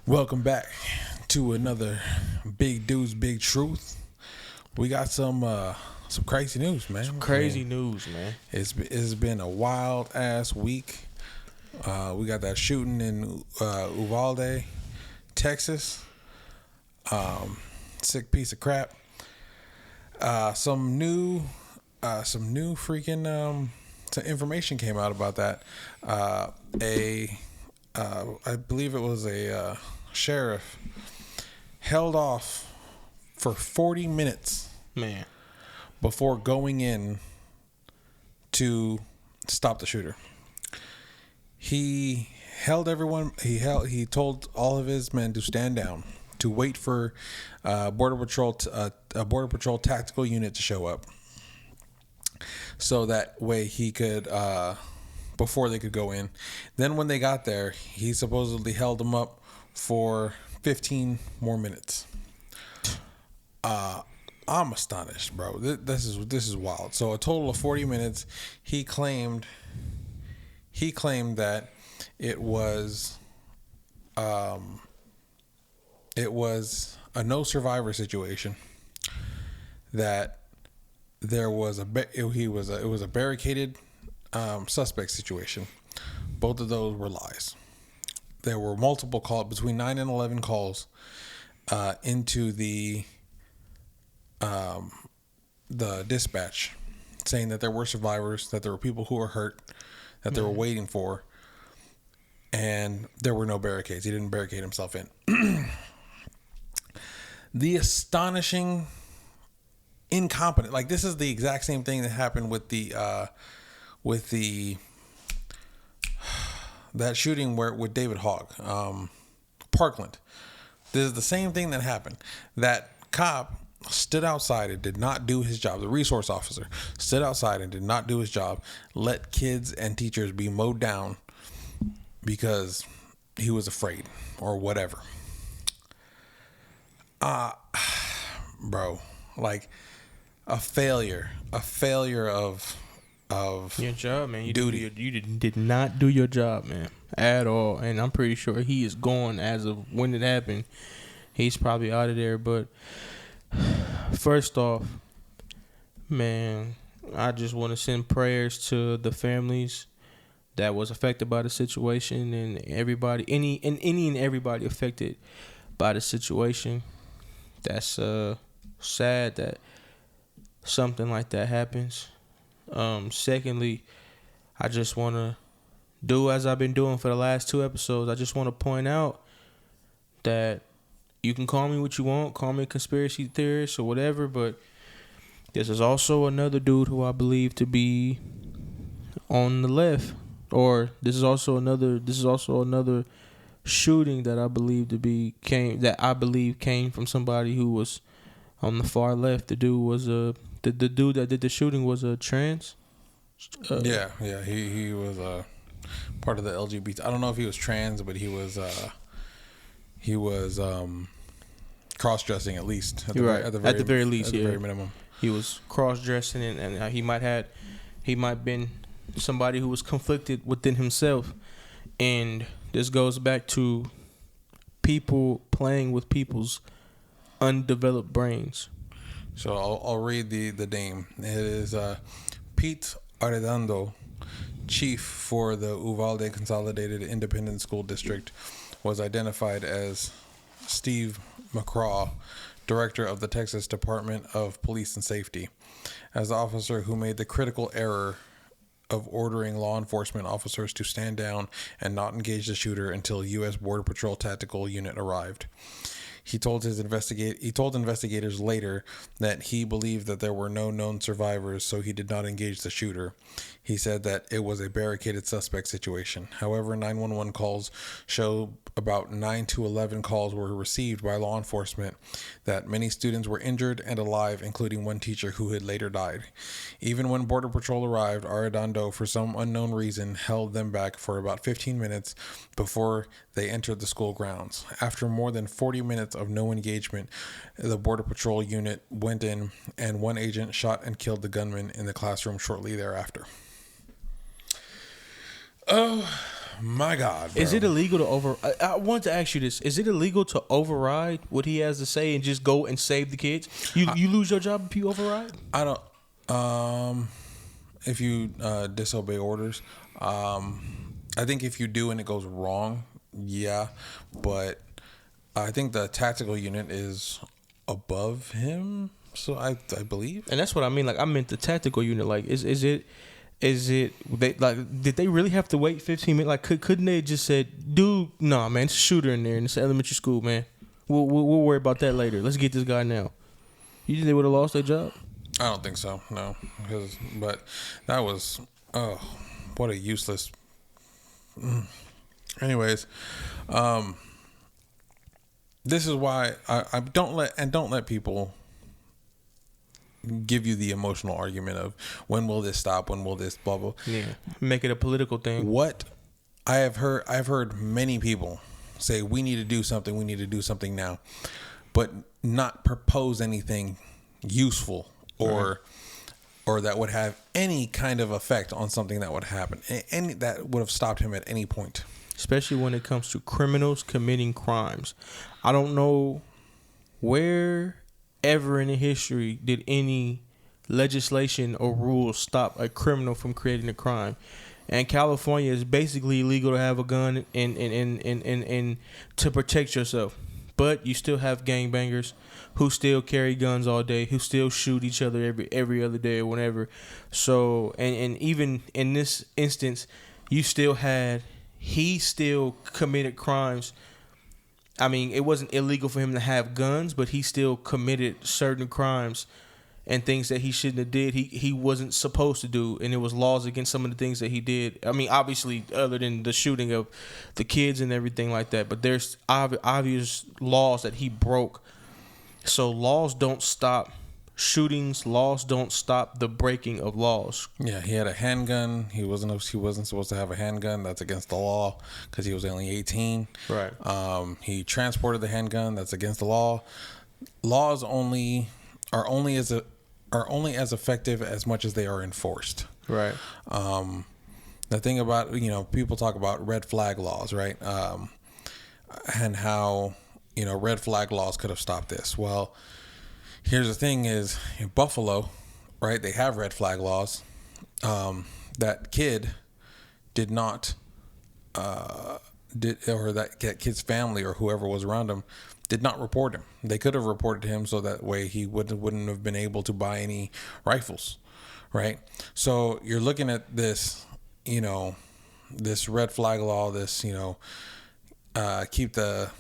Welcome back to another Big Dudes, Big Truth. We got some crazy news, man. Crazy news, man. It's been a wild ass week. We got that shooting in Uvalde, Texas. Sick piece of crap. Some new freaking some information came out about that. I believe it was a sheriff held off for 40 minutes, Man, before going in to stop the shooter. He held everyone. He told all of his men to stand down, to wait for a border patrol tactical unit to show up, so that way he could before they could go in. Then when they got there, he supposedly held them up for 15 more minutes. I'm astonished, bro. This is wild. So a total of 40 minutes. He claimed that it was a no survivor situation. That there was it was a barricaded suspect situation. Both of those were lies. There were multiple calls, between 9 and 11 calls into the dispatch, saying that there were survivors, that there were people who were hurt, that they were waiting for, and there were no barricades. He didn't barricade himself in. The astonishing incompetent, like, this is the exact same thing that happened with that shooting with David Hogg, Parkland. This is the same thing that happened. That cop stood outside and did not do his job. The resource officer stood outside and did not do his job. Let kids and teachers be mowed down because he was afraid or whatever. Bro, like a failure of your job, man. You duty. did not do your job, man, at all. And I'm pretty sure he is gone as of when it happened. He's probably out of there. But first off, man, I just want to send prayers to the families that was affected by the situation, and everybody, any and everybody affected by the situation. That's sad that something like that happens. Secondly, I just want to do as I've been doing for the last 2 episodes. I just want to point out that you can call me what you want, call me a conspiracy theorist or whatever, but this is also another dude who I believe to be on the left, or this is also another shooting that I believe came from somebody who was on the far left. The dude was the dude that did the shooting was a trans. He was part of the LGBT. I don't know if he was trans, but he was cross-dressing, at least. At the very minimum. He was cross-dressing, and he might been somebody who was conflicted within himself. And this goes back to people playing with people's undeveloped brains. So I'll read the name. It is Pete Arredondo, chief for the Uvalde Consolidated Independent School District, was identified as Steve McCraw, director of the Texas Department of Police and Safety, as the officer who made the critical error of ordering law enforcement officers to stand down and not engage the shooter until U.S. Border Patrol tactical unit arrived. He told investigators later that he believed that there were no known survivors, so he did not engage the shooter. He said that it was a barricaded suspect situation. However, 911 calls show about 9 to 11 calls were received by law enforcement that many students were injured and alive, including one teacher who had later died. Even when Border Patrol arrived, Arredondo, for some unknown reason, held them back for about 15 minutes before they entered the school grounds. After more than 40 minutes of no engagement, the Border Patrol unit went in, and one agent shot and killed the gunman in the classroom shortly thereafter. Oh My God, bro. Is it illegal to I wanted to ask you this. Is it illegal to override what he has to say and just go and save the kids? You lose your job if you override? I don't. If you disobey orders, I think if you do and it goes wrong, yeah. But I think the tactical unit is above him. So I believe. And that's what I mean. Like I meant the tactical unit. Like is it they like did they really have to wait 15 minutes? Like couldn't they just said, dude, no man, it's a shooter in there in this elementary school, man. We'll worry about that later. Let's get this guy now. You think they would have lost their job? I don't think so. No, but that was what a useless. Anyways, this is why I don't let people give you the emotional argument of when will this stop, when will this blah blah. Yeah, make it a political thing. What I've heard many people say we need to do something now, but not propose anything useful or that would have any kind of effect on something that would happen, and that would have stopped him at any point. Especially when it comes to criminals committing crimes. I don't know where ever in the history did any legislation or rules stop a criminal from creating a crime. And California is basically illegal to have a gun and to protect yourself. But you still have gangbangers who still carry guns all day, who still shoot each other every other day or whenever. So and even in this instance, he still committed crimes. I mean, it wasn't illegal for him to have guns, but he still committed certain crimes and things that he shouldn't have did. He wasn't supposed to do, and it was laws against some of the things that he did. I mean, obviously, other than the shooting of the kids and everything like that, but there's obvious laws that he broke. So laws don't stop shootings. Laws don't stop the breaking of laws. Yeah, he had a handgun. He wasn't supposed to have a handgun. That's against the law because he was only 18. Right. He transported the handgun. That's against the law. Laws are only as effective as much as they are enforced. Right. The thing about people talk about red flag laws, right? And how red flag laws could have stopped this. Well, here's the thing: is in Buffalo, right? They have red flag laws. That kid did not that kid's family or whoever was around him did not report him. They could have reported him so that way he wouldn't have been able to buy any rifles, right? So you're looking at this, this red flag law, this keep the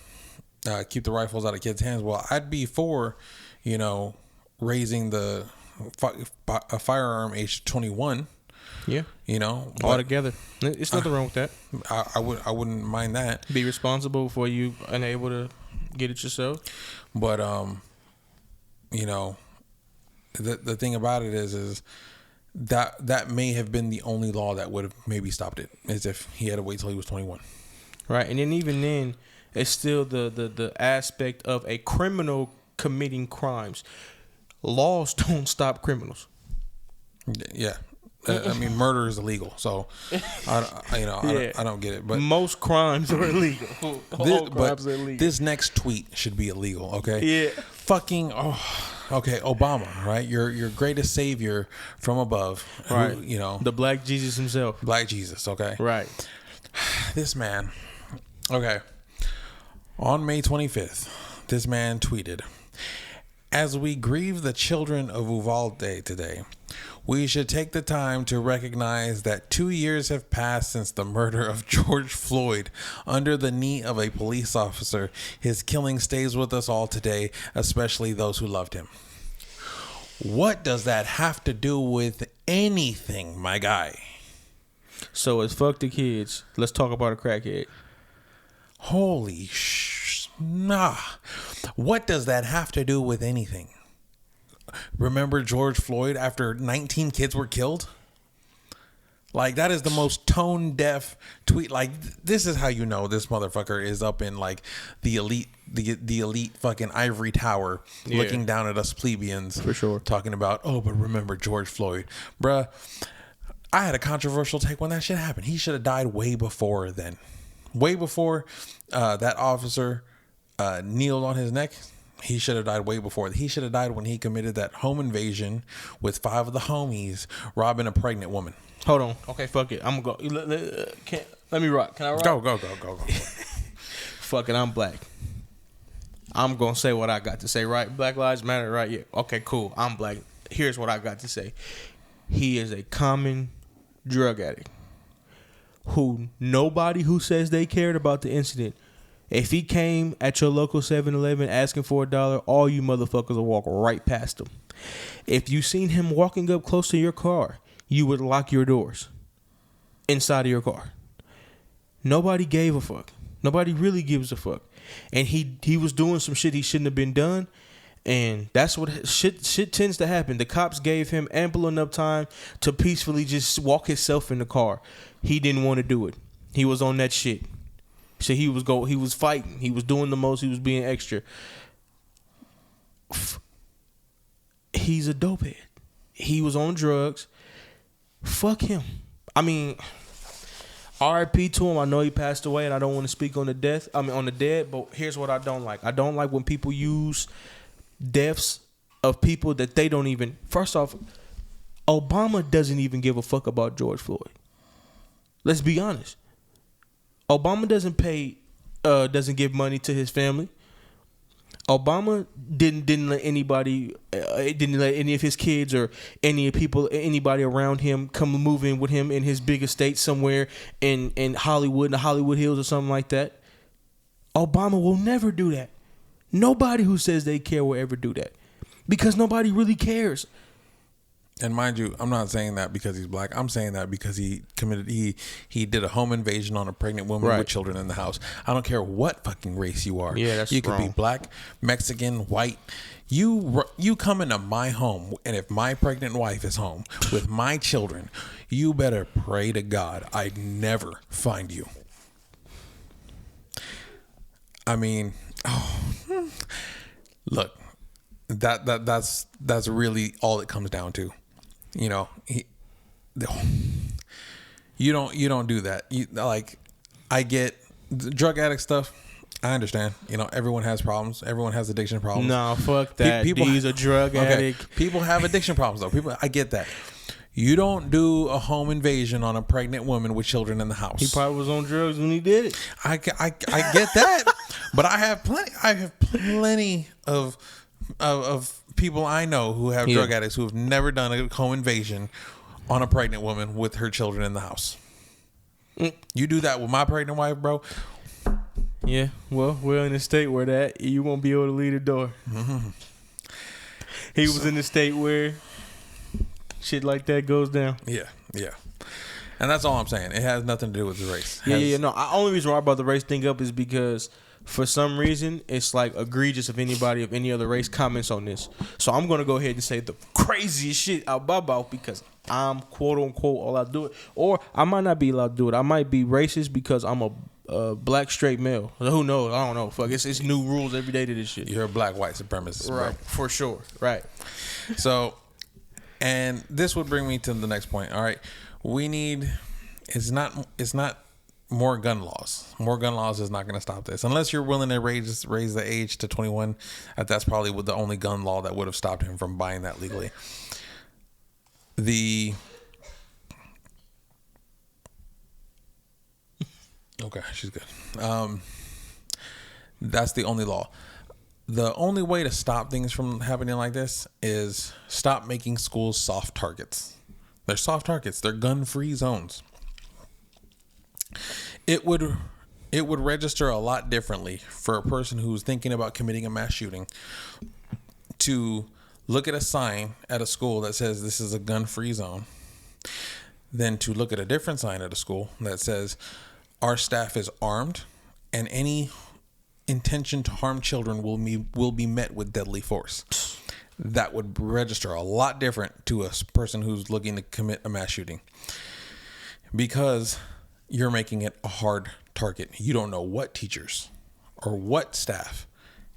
rifles out of kids' hands. Well, I'd be for raising the firearm age 21. Yeah. All together. It's nothing wrong with that. I wouldn't mind that. Be responsible before you unable to get it yourself. But the thing about it is that may have been the only law that would have maybe stopped it, is if he had to wait till he was 21. Right. And then even then, it's still the aspect of a criminal committing crimes. Laws don't stop criminals. Yeah. I mean, murder is illegal, so I don't get it. But most crimes are illegal. Crimes are illegal. This next tweet should be illegal. Okay. Yeah. Fucking. Okay. Obama, right? Your greatest savior from above. Right. Who, the Black Jesus himself. Black Jesus. Okay. Right. This man. Okay. On May 25th, this man tweeted, "As we grieve the children of Uvalde today, we should take the time to recognize that 2 years have passed since the murder of George Floyd under the knee of a police officer. His killing stays with us all today, especially those who loved him." What does that have to do with anything, my guy? So it's fuck the kids. Let's talk about a crackhead. Holy nah. What does that have to do with anything? Remember George Floyd after 19 kids were killed? Like, that is the most tone deaf tweet. Like, this is how you know this motherfucker is up in like the elite fucking ivory tower, looking down at us plebeians. For sure. Talking about, oh, but remember George Floyd. Bruh, I had a controversial take when that shit happened. He should have died way before then. Way before that officer kneeled on his neck. He should have died way before. He should have died when he committed that home invasion with 5 of the homies robbing a pregnant woman. Hold on. Okay, fuck it. I'm going to go. Let me rock. Can I rock? Go. Fuck it. I'm black. I'm going to say what I got to say, right? Black Lives Matter, right? Yeah. Okay, cool. I'm black. Here's what I got to say. He is a common drug addict who nobody who says they cared about the incident. If he came at your local 7-Eleven asking for $1, all you motherfuckers will walk right past him. If you seen him walking up close to your car, you would lock your doors inside of your car. Nobody gave a fuck. Nobody really gives a fuck. And he was doing some shit he shouldn't have been done. And that's what shit tends to happen. The cops gave him ample enough time to peacefully just walk himself in the car. He didn't want to do it. He was on that shit. So he was fighting. He was doing the most. He was being extra. He's a dopehead. He was on drugs. Fuck him. I mean, R.I.P. to him. I know he passed away, and I don't want to speak on the dead. But here's what I don't like. I don't like when people use deaths of people that they don't even. First off, Obama doesn't even give a fuck about George Floyd. Let's be honest. Obama doesn't give money to his family. Obama didn't let anybody, didn't let any of his kids or anybody around him come move in with him in his big estate somewhere in Hollywood, in the Hollywood Hills or something like that. Obama will never do that. Nobody who says they care will ever do that because nobody really cares. And mind you, I'm not saying that because he's black. I'm saying that because he did a home invasion on a pregnant woman with children in the house. I don't care what fucking race you are. Yeah, that's you wrong. could be black, Mexican, white. You come into my home, and if my pregnant wife is home with my children, you better pray to God I never find you. I mean, look, that's really all it comes down to. You know, you don't do that. I get the drug addict stuff. I understand. You know, everyone has problems. Everyone has addiction problems. No, fuck that. He's a drug addict. People have addiction problems though. I get that. You don't do a home invasion on a pregnant woman with children in the house. He probably was on drugs when he did it. I get that, but I have plenty of people I know who have drug addicts who have never done a home invasion on a pregnant woman with her children in the house. You do that with my pregnant wife, bro. Yeah, well, we're in a state where that you won't be able to leave the door. Mm-hmm. He was in a state where shit like that goes down. Yeah. And that's all I'm saying. It has nothing to do with the race. No. The only reason why I brought the race thing up is because for some reason, it's like egregious if anybody of any other race comments on this. So I'm going to go ahead and say the craziest shit out my mouth because I'm quote unquote allowed to do it. Or I might not be allowed to do it. I might be racist because I'm a black straight male. Who knows? I don't know. Fuck, it's new rules every day to this shit. You're a black white supremacist, right? Bro. For sure, right. So, and this would bring me to the next point. All right, it's not more gun laws. More gun laws is not going to stop this. Unless you're willing to raise the age to 21. That's probably the only gun law that would have stopped him from buying that legally. Okay, she's good. That's the only law. The only way to stop things from happening like this is stop making schools soft targets. They're soft targets. They're gun-free zones. It would register a lot differently for a person who's thinking about committing a mass shooting to look at a sign at a school that says this is a gun-free zone than to look at a different sign at a school that says our staff is armed and any intention to harm children will be met with deadly force. That would register a lot different to a person who's looking to commit a mass shooting because you're making it a hard target. You don't know what teachers or what staff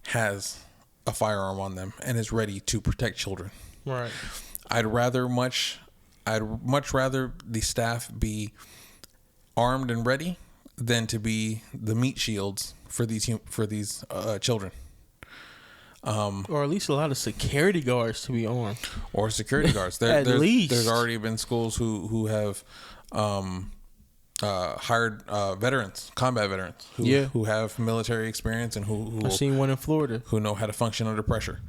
has a firearm on them and is ready to protect children. Right. I'd rather much I'd much rather the staff be armed and ready than to be the meat shields for these children. Or at least a lot of security guards to be armed. Or security guards. There's already been schools who have hired veterans, combat veterans, who have military experience and who I've seen one in Florida, who know how to function under pressure.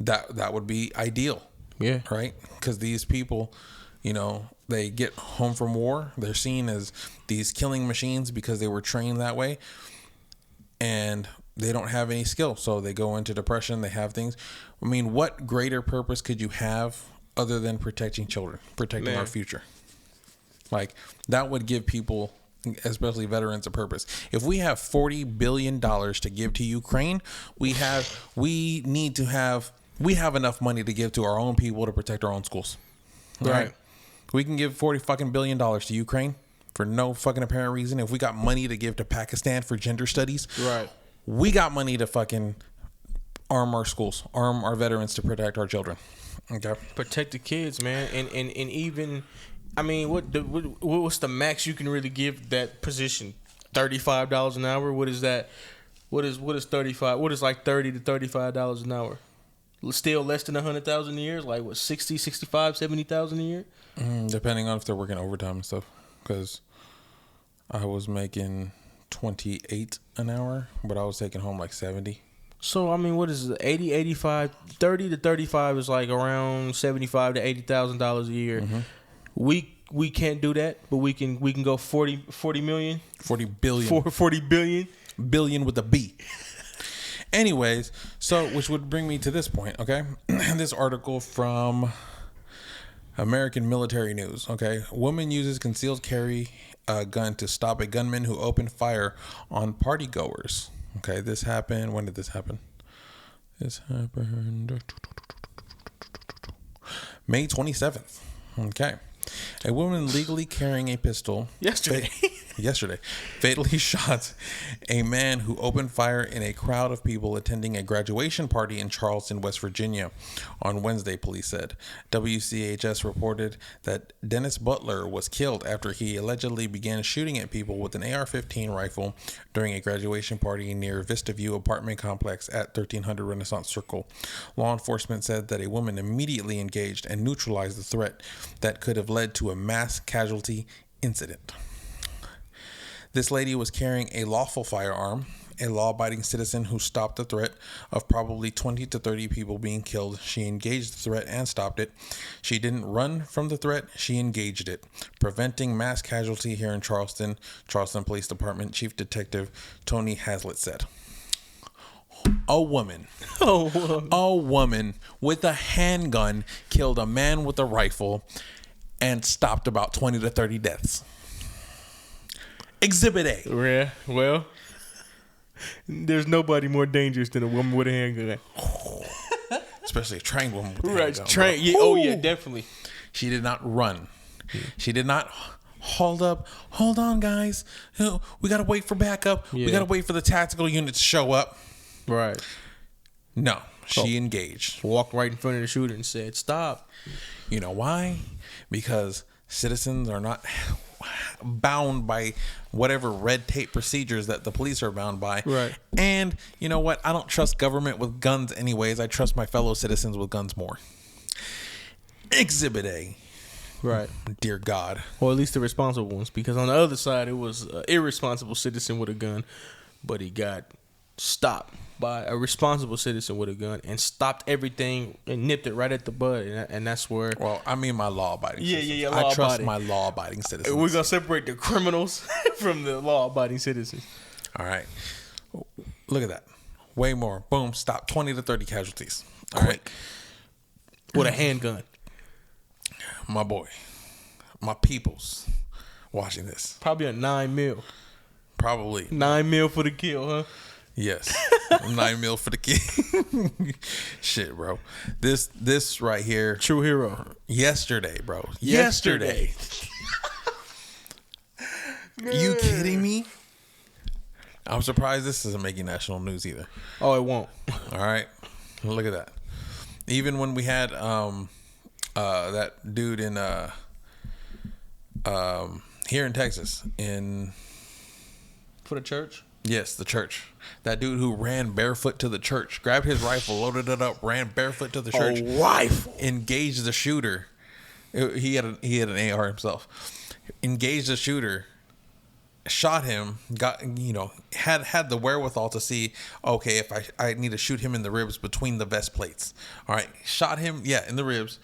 That would be ideal. Yeah. Right? Because these people, they get home from war. They're seen as these killing machines because they were trained that way. And they don't have any skill. So they go into depression. They have things. I mean, what greater purpose could you have other than protecting children, protecting our future? Like, that would give people, especially veterans, a purpose. If we have $40 billion to give to Ukraine, we have enough money to give to our own people to protect our own schools. Right? We can give $40 fucking billion to Ukraine for no fucking apparent reason. If we got money to give to Pakistan for gender studies, we got money to fucking arm our schools, arm our veterans to protect our children. Okay, protect the kids, man, and even, I mean, what's the max you can really give that position? $35 an hour. What is that? What is 35? What is like $30 to $35 an hour? Still less than 100,000 a year. Like what, 60, 65, 70,000 a year? Depending on if they're working overtime and stuff. Because I was making 28 an hour, but I was taking home like 70. So I mean, what is it? 80, 85, 30 to 35 is like around 75 to $80,000 a year. Mm-hmm. We can't do that, but we can go 40 million, 40 billion, 40 billion, billion with a B. Anyways, so which would bring me to this point, okay? This article from American Military News, okay? Woman uses concealed carry gun to stop a gunman who opened fire on party goers. Okay, this happened. When did this happen? This happened May 27th. Okay. A woman legally carrying a pistol yesterday fatally shot a man who opened fire in a crowd of people attending a graduation party in Charleston, West Virginia on Wednesday, police said. WCHS reported that Dennis Butler was killed after he allegedly began shooting at people with an AR-15 rifle during a graduation party near Vista View apartment complex at 1300 Renaissance Circle. Law enforcement said that a woman immediately engaged and neutralized the threat that could have led to a mass casualty incident. This lady was carrying a lawful firearm, a law-abiding citizen who stopped the threat of probably 20 to 30 people being killed. She engaged the threat and stopped it. She didn't run from the threat, she engaged it, preventing mass casualty here in Charleston. Charleston Police Department Chief Detective Tony Haslett said. A woman with a handgun killed a man with a rifle and stopped about 20 to 30 deaths. Exhibit A. Yeah, well, there's nobody more dangerous than a woman with a handgun. Especially a trained woman with a handgun. Trained. Yeah, oh, yeah, definitely. She did not run. She did not hold on, guys. We got to wait for backup. Yeah. We got to wait for the tactical unit to show up. Right. No, she engaged. Walked right in front of the shooter and said, stop. You know why? Because citizens are not bound by whatever red tape procedures that the police are bound by. Right. And you know what? I don't trust government with guns anyways. I trust my fellow citizens with guns more. Exhibit A. Right. Dear God. Or at least the responsible ones. Because on the other side, it was an irresponsible citizen with a gun, but he got stopped by a responsible citizen with a gun and stopped everything and nipped it right at the bud, and that's where. Well, I mean my law-abiding citizens. Yeah. I trust my law-abiding citizens. We're gonna separate the criminals from the law-abiding citizens. All right, look at that. Way more. Boom. Stop. 20 to 30 casualties. All right. With a handgun. My boy, my peoples, watching this. Probably a 9 mil. Probably 9 mil for the kill, huh? Yes. 9 mil for the kid. Shit, bro. This right here. True hero. Yesterday, bro. Yesterday. You kidding me? I'm surprised this isn't making national news either. Oh, it won't. All right. Look at that. Even when we had that dude in here in Texas For the church? yes, the church. That dude who ran barefoot to the church, grabbed his rifle, loaded it up, ran barefoot to the church, rifle. engaged the shooter. He had an AR himself. Engaged the shooter, shot him, had the wherewithal to see, okay, if I need to shoot him in the ribs between the vest plates. All right, shot him, in the ribs.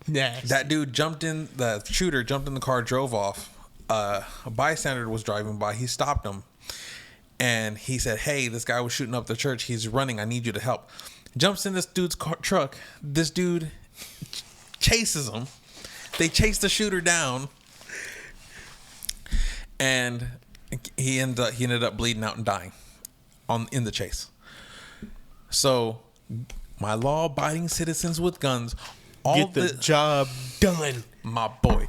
Nasty. That dude the shooter jumped in the car, drove off. A bystander was driving by. He stopped him and he said, hey, this guy was shooting up the church. He's running. I need you to help. Jumps in this dude's truck. This dude chases him. They chase the shooter down. And he ended up bleeding out and dying in the chase. So, my law-abiding citizens with guns, get the job done, my boy.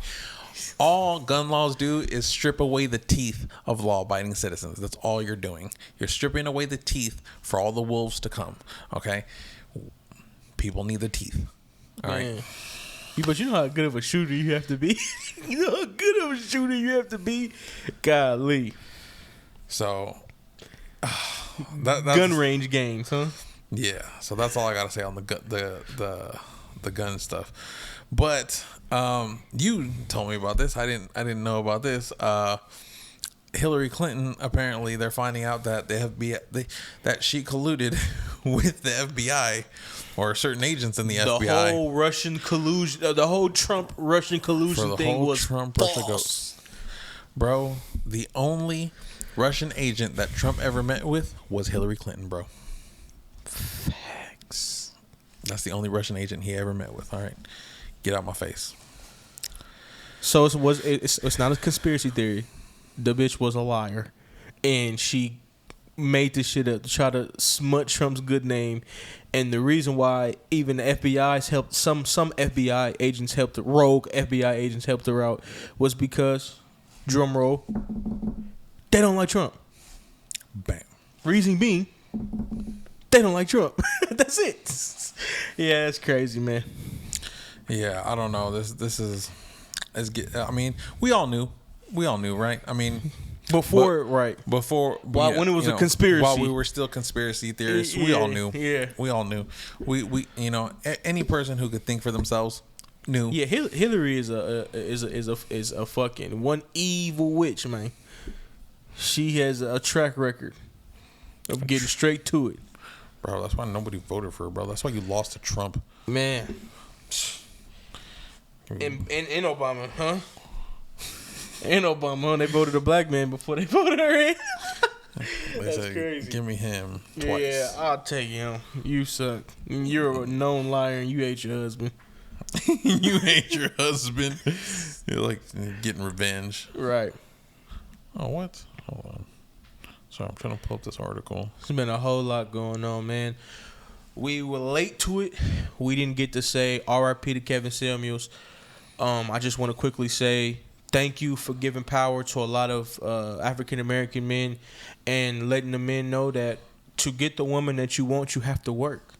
All gun laws do is strip away the teeth of law-abiding citizens. That's all you're doing. You're stripping away the teeth for all the wolves to come. Okay, people need the teeth. All right. But you know how good of a shooter you have to be. You know how good of a shooter you have to be. Golly. So, that's gun range games, huh? Yeah. So that's all I gotta say on the gun stuff. But you told me about this. I didn't know about this. Hillary Clinton, apparently they're finding out that the FBI that she colluded with the FBI or certain agents in the FBI. The whole Russian collusion, the whole Trump Russian collusion thing was Trump false. Bro, the only Russian agent that Trump ever met with was Hillary Clinton, bro. Facts. That's the only Russian agent he ever met with. All right, get out my face. So it's not a conspiracy theory. The bitch was a liar, and she made this shit up to try to smut Trump's good name. And the reason why even the FBI's helped, some FBI agents helped, rogue FBI agents helped her out, was because, drum roll, they don't like Trump. Bam. Reason being, they don't like Trump. That's it. Yeah, it's crazy, man. Yeah, I don't know. This is. I mean, we all knew, right? I mean. Before when it was a conspiracy, while we were still conspiracy theorists, we all knew. Yeah, we all knew. We any person who could think for themselves knew. Yeah, Hillary is a fucking one evil witch, man. She has a track record of getting straight to it, bro. That's why nobody voted for her, bro. That's why you lost to Trump, man. And Obama, huh? And Obama, they voted a black man before they voted her in. That's crazy. Give me him twice. Yeah, I'll take him. You suck. You're a known liar and you hate your husband. You hate your husband. You're like getting revenge. Right. Oh, what? Hold on. Sorry, I'm trying to pull up this article. There's been a whole lot going on, man. We were late to it. We didn't get to say R.I.P. to Kevin Samuels. I just want to quickly say thank you for giving power to a lot of African-American men and letting the men know that to get the woman that you want, you have to work.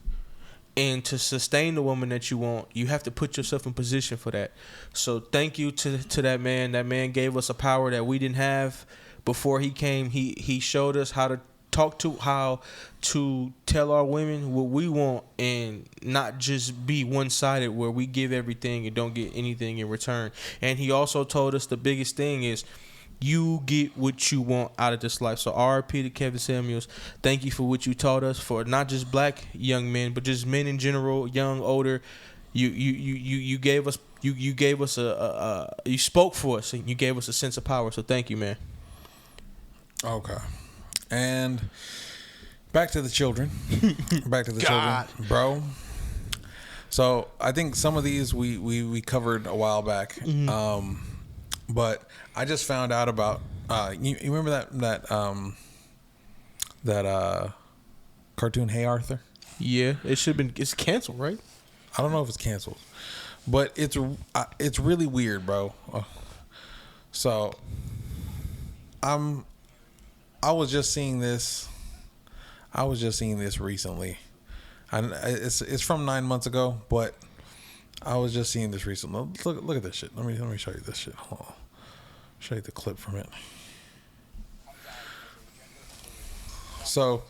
And to sustain the woman that you want, you have to put yourself in position for that. So thank you to that man. That man gave us a power that we didn't have before he came. He showed us how to tell our women what we want and not just be one-sided where we give everything and don't get anything in return. And he also told us the biggest thing is you get what you want out of this life. So RIP to Kevin Samuels. Thank you for what you taught us, for not just black young men, but just men in general, young, older. You gave us you spoke for us and you gave us a sense of power. So thank you, man. Okay. And back to the children. Children, bro. So I think some of these we covered a while back. Mm-hmm. But I just found out about you remember that cartoon Hey Arthur? Yeah, it's canceled, right? I don't know if it's canceled, but it's really weird, bro. So I was just seeing this recently. It's from 9 months ago, but I was just seeing this recently. Look at this shit. Let me show you this shit. Hold on. Show you the clip from it. So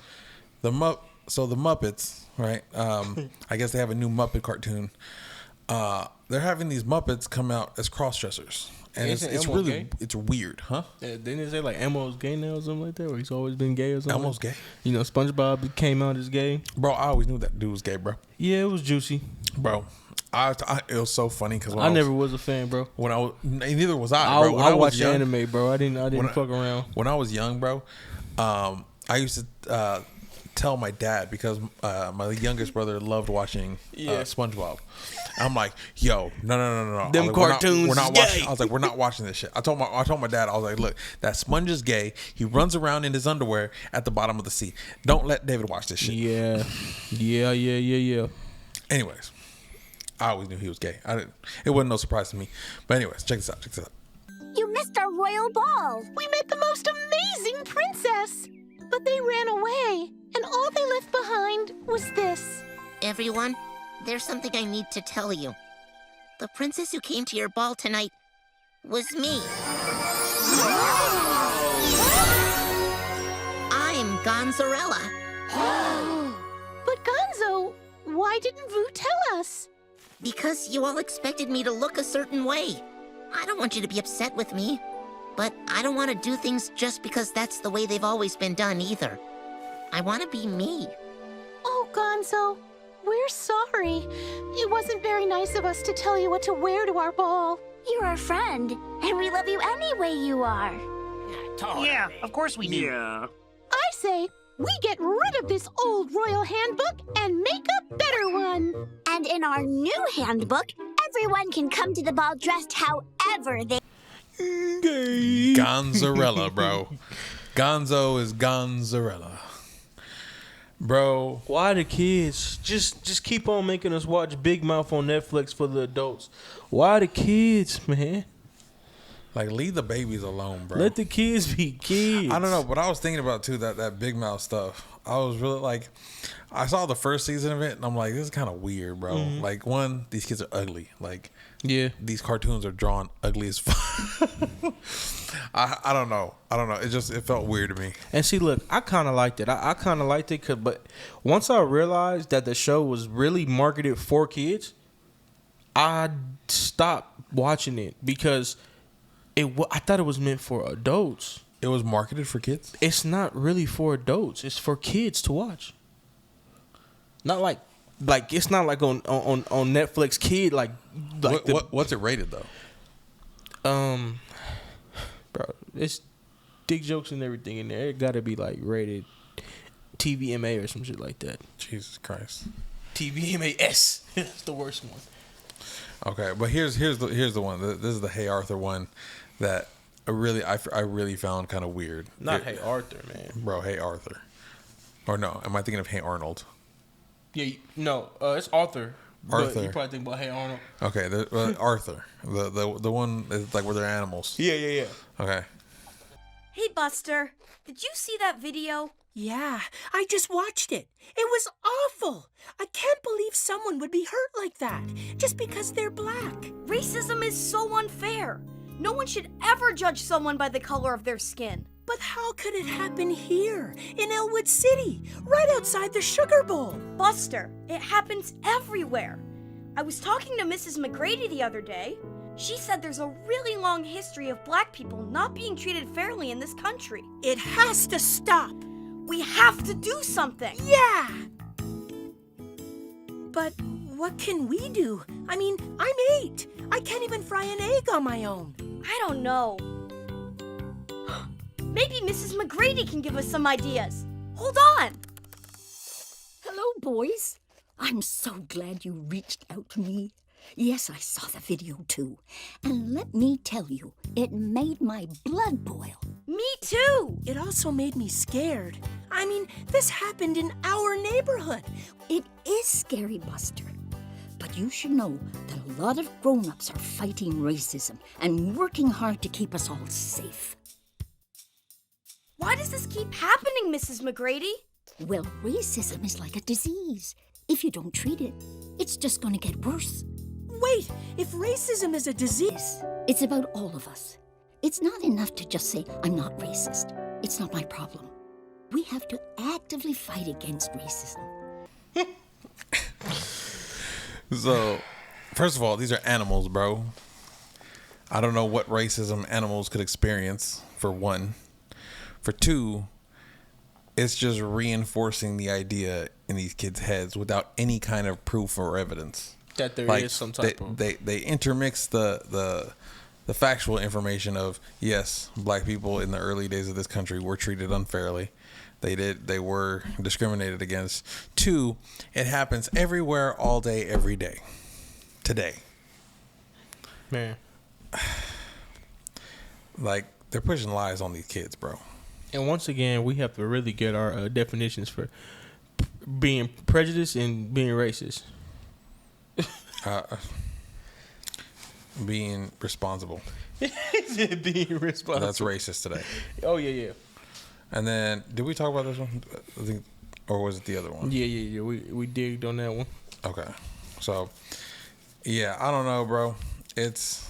the Muppets, right? I guess they have a new Muppet cartoon. They're having these Muppets come out as cross-dressers. And it's really gay? It's weird, huh? Yeah, didn't it say like Elmo's gay now or something like that? Or he's always been gay or something? Elmo's gay? You know, SpongeBob came out as gay. Bro, I always knew that dude was gay, bro. Yeah, it was juicy. Bro, it was so funny because I never was a fan, bro. Neither was I, bro. I watched anime, bro. I didn't fuck around. When I was young, bro, I used to tell my dad because my youngest brother loved watching SpongeBob. I'm like, yo, no. Them cartoons, we're not watching. I was like, we're not watching this shit. I told my dad, I was like, look, that Sponge is gay. He runs around in his underwear at the bottom of the sea. Don't let David watch this shit. Yeah. Anyways, I always knew he was gay. It wasn't no surprise to me. But anyways, check this out. You missed our royal ball. We met the most amazing princess, but they ran away, and all they left behind was this. Everyone, there's something I need to tell you. The princess who came to your ball tonight was me. I'm Gonzarella. But Gonzo, why didn't Vu tell us? Because you all expected me to look a certain way. I don't want you to be upset with me, but I don't want to do things just because that's the way they've always been done either. I want to be me. Oh, Gonzo, we're sorry. It wasn't very nice of us to tell you what to wear to our ball. You're our friend, and we love you any way you are. Yeah, of course we do. Yeah. I say we get rid of this old royal handbook and make a better one. And in our new handbook, everyone can come to the ball dressed however they... Gonzarella, bro. Gonzo is Gonzarella. Bro. Why the kids just keep on making us watch Big Mouth on Netflix for the adults? Why the kids, man? Like, leave the babies alone, bro. Let the kids be kids. I don't know, but I was thinking about, too, that Big Mouth stuff. I was really, like, I saw the first season of it, and I'm like, this is kind of weird, bro. Mm-hmm. Like, one, these kids are ugly. Like, yeah, these cartoons are drawn ugly as fuck. I don't know. It felt weird to me. And see, look, I kind of liked it. I kind of liked it, but once I realized that the show was really marketed for kids, I stopped watching it because I thought it was meant for adults. It was marketed for kids? It's not really for adults. It's for kids to watch. Not like it's not like on Netflix kid what's it rated though? Bro, it's dick jokes and everything in there. It got to be like rated TVMA or some shit like that. Jesus Christ. TVMA S. That's the worst one. Okay, but here's the one. This is the Hey Arthur one that I really found kind of weird. Not Hey Arthur, man. Bro, Hey Arthur. Or no, am I thinking of Hey Arnold? Yeah, no, it's Arthur. Arthur. You probably think about Hey Arnold. Okay, Arthur. The one is like where they're animals. Yeah. Okay. Hey, Buster. Did you see that video? Yeah, I just watched it. It was awful. I can't believe someone would be hurt like that just because they're black. Racism is so unfair. No one should ever judge someone by the color of their skin. But how could it happen here, in Elwood City, right outside the Sugar Bowl? Buster, it happens everywhere. I was talking to Mrs. McGrady the other day. She said there's a really long history of black people not being treated fairly in this country. It has to stop. We have to do something. Yeah! But what can we do? I mean, I'm 8. I can't even fry an egg on my own. I don't know. Maybe Mrs. McGrady can give us some ideas. Hold on. Hello, boys. I'm so glad you reached out to me. Yes, I saw the video too. And let me tell you, it made my blood boil. Me too. It also made me scared. I mean, this happened in our neighborhood. It is scary, Buster. But you should know that a lot of grown-ups are fighting racism and working hard to keep us all safe. Why does this keep happening, Mrs. McGrady? Well, racism is like a disease. If you don't treat it, it's just going to get worse. wait. If racism is a disease... It's about all of us. It's not enough to just say, I'm not racist. It's not my problem. We have to actively fight against racism. So, first of all, these are animals, bro. I don't know what racism animals could experience, for one. For two, it's just reinforcing the idea in these kids' heads without any kind of proof or evidence. That there is some type of... They intermix the factual information of, yes, black people in the early days of this country were treated unfairly. They were discriminated against. Two, it happens everywhere, all day, every day. Today. Man. Like, they're pushing lies on these kids, bro. And once again, we have to really get our definitions for being prejudiced and being racist. Being responsible. Being responsible. That's racist today. Oh, yeah. And then, did we talk about this one? I think, or was it the other one? Yeah. We digged on that one. Okay. So, yeah, I don't know, bro. It's...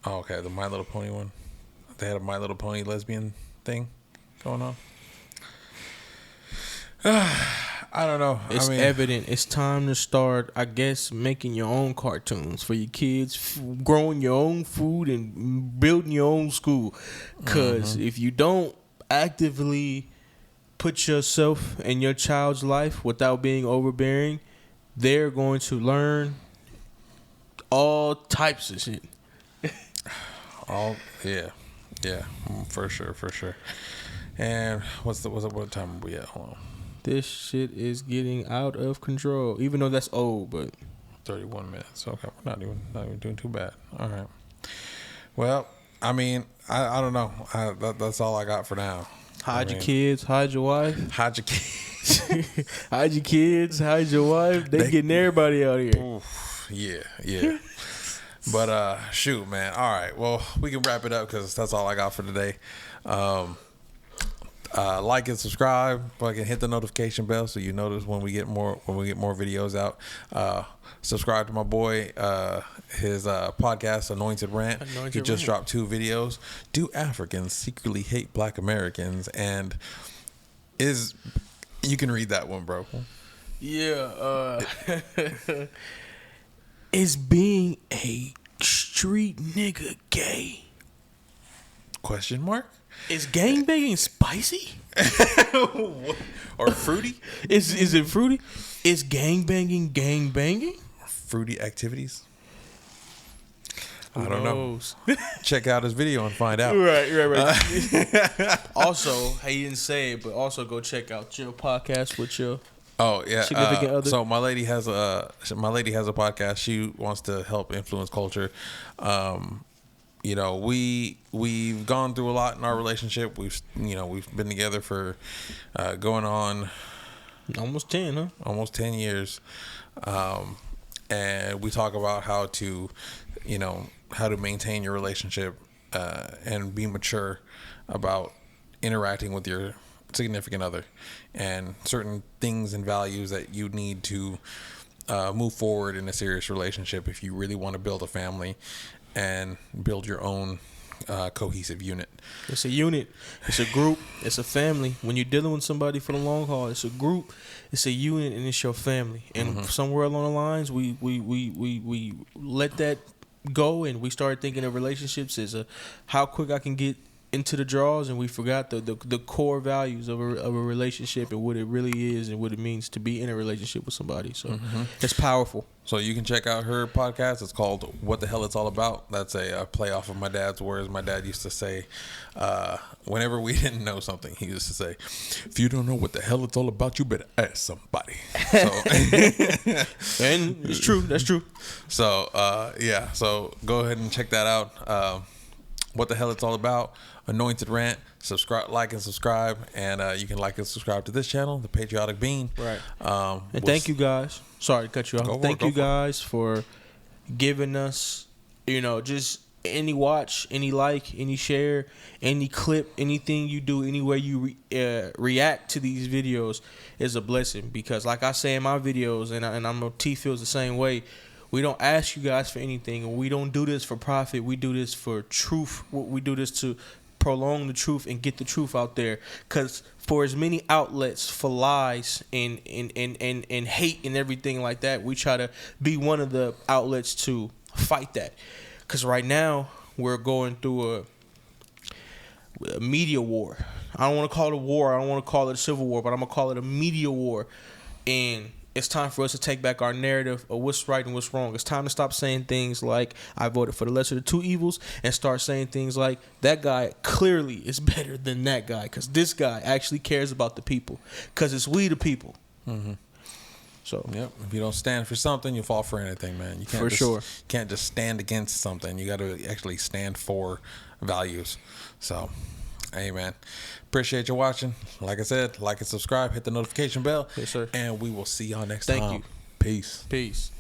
Oh, okay, the My Little Pony one. They had a My Little Pony lesbian thing going on. I don't know. It's evident. It's time to start, I guess, making your own cartoons for your kids, growing your own food and building your own school. Because if you don't actively put yourself in your child's life without being overbearing, they're going to learn all types of shit. Yeah, for sure. And what time are we at? Hold on. This shit is getting out of control. Even though that's old, but 31 minutes. Okay, we're not even doing too bad. All right. Well, I mean, I don't know. That's all I got for now. Hide your kids, hide your wife. Hide your kids. Hide your kids, hide your wife. They getting everybody out here. Oof, yeah. But shoot, man. All right. Well, we can wrap it up because that's all I got for today. Like and subscribe. Fucking hit the notification bell so you notice when we get more videos out. Subscribe to my boy, his podcast, Anointed Rant. He just dropped 2 videos. Do Africans secretly hate Black Americans? And you can read that one, bro. Yeah. Is being a street nigga gay? Question mark? Is gangbanging spicy? Or fruity? Is it fruity? Is gangbanging? Fruity activities? I don't know. Check out his video and find out. Right. Also, he didn't say it, but also go check out your podcast with your significant other. So my lady has a podcast. She wants to help influence culture. You know, we've gone through a lot in our relationship. We've been together for going on almost 10, huh? Almost 10 years. And we talk about how to maintain your relationship and be mature about interacting with your significant other and certain things and values that you need to move forward in a serious relationship if you really want to build a family and build your own cohesive unit. It's a unit. It's a group. It's a family. When you're dealing with somebody for the long haul, it's a group. It's a unit, and it's your family. And somewhere along the lines, we let that go, and we started thinking of relationships as how quick I can get into the draws, and we forgot the core values of a relationship and what it really is and what it means to be in a relationship with somebody. So it's powerful. So you can check out her podcast. It's called What the Hell It's All About. That's a play off of my dad's words. My dad used to say, whenever we didn't know something, he used to say, if you don't know what the hell it's all about, you better ask somebody. So, and it's true. That's true. So, so go ahead and check that out. What the Hell It's All About, Anointed Rant. Like and subscribe, and you can like and subscribe to this channel, The Patriotic Bean. Right. And thank you guys. Sorry to cut you off. Thank you guys for giving us, just any watch, any like, any share, any clip, anything you do, any way you react to these videos is a blessing. Because like I say in my videos, and I know T feels the same way, We don't ask you guys for anything. We don't do this for profit. We do this for truth. We do this to prolong the truth and get the truth out there. Because for as many outlets for lies and hate and everything like that, we try to be one of the outlets to fight that. Because right now we're going through a media war. I don't want to call it a war. I don't want to call it a civil war, but I'm going to call it a media war. And it's time for us to take back our narrative of what's right and what's wrong. It's time to stop saying things like, I voted for the lesser of the two evils, and start saying things like, that guy clearly is better than that guy, because this guy actually cares about the people, because it's we the people. Mm-hmm. So, yep. If you don't stand for something, you fall for anything, man. You can't just stand against something. You got to actually stand for values. So, hey, man. Appreciate you watching. Like I said, like and subscribe, hit the notification bell. Yes, sir. And we will see y'all next time. Thank you. Peace. Peace.